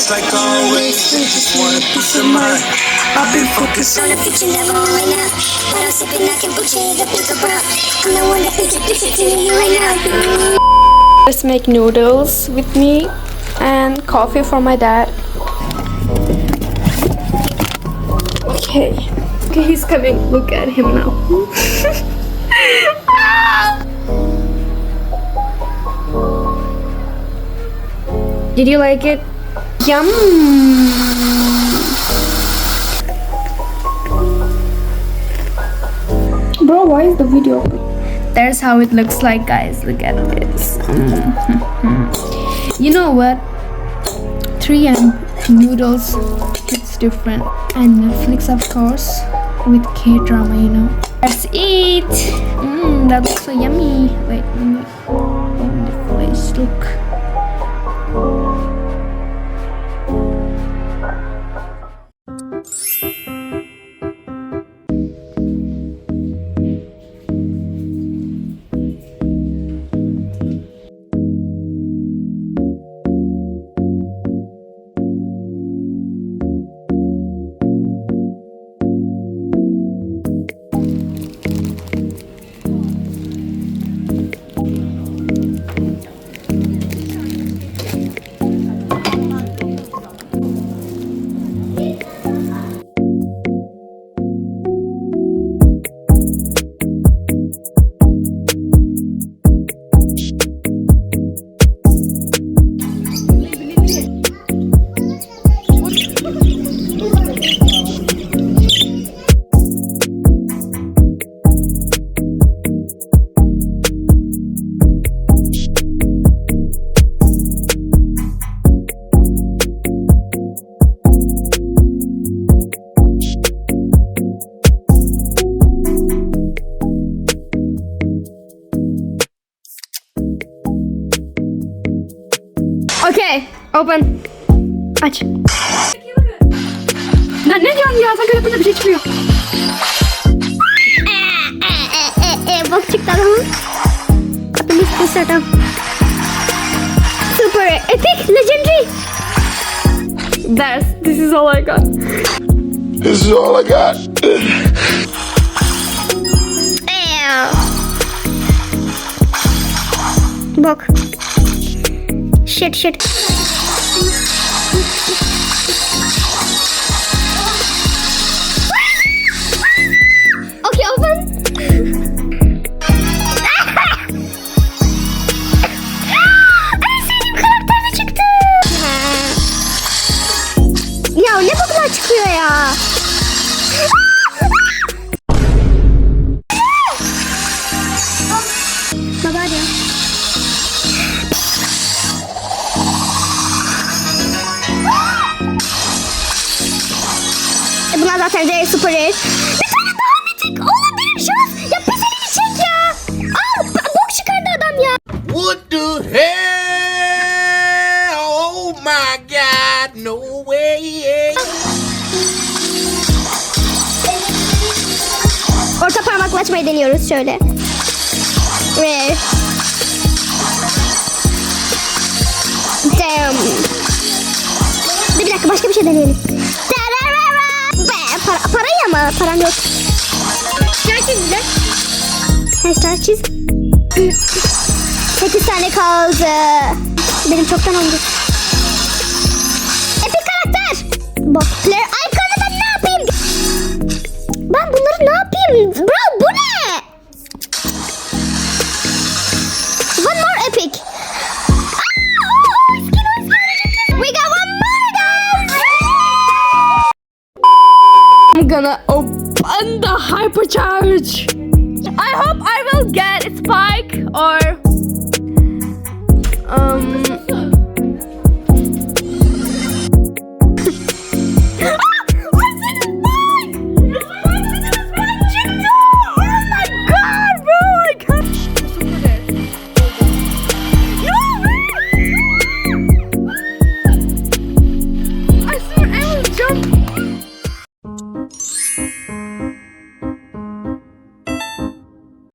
just like always. Just want a piece of mind. I've been focused on the future, never right now. But I'm sipping that kombucha, the pink brown. I'm the one that introduced you to you right now. Let's make noodles with me and coffee for my dad. Okay, he's coming. Look at him now. Did you like it? Yum! Bro, why is the video open? There's how it looks like, guys. Look at this. You know what? 3M noodles, it's different. And Netflix, of course, with K-drama, you know. Let's eat. That looks so yummy. Wait, let me open the place. Look. Okay, open. Aç. Lan ne diyorsun ya? Sen yapınca bir şey çıkmıyor. Bak çıktı adamın. Adamın sesi adam. Super epic legendary. This is all I got. This is all I got. Bak. Shit. Okay, open. En sevdiğim karakter de çıktı. Ya ne bu kadar çıkıyor ya? Baba hadi. Bunlar zaten rare, super rare. Bir tane daha mitik olabilir şans. Ya pes elini çek ya. Al, bok çıkardı adam ya. What the hell? Oh my God, no way. Orta parmakla açmayı deniyoruz şöyle. Rare. Damn. Bir dakika başka bir şey deneyelim. Parayı ama param yok. Star çiz de. Star çiz. 8 tane kaldı. Benim çoktan oldu. Epic karakter. Bak player icon'ı ben ne yapayım? Ben bunları ne yapayım? Bro bu ne? One more epic. We got one more guys. I'm gonna open the hypercharge. I hope I will get a spike or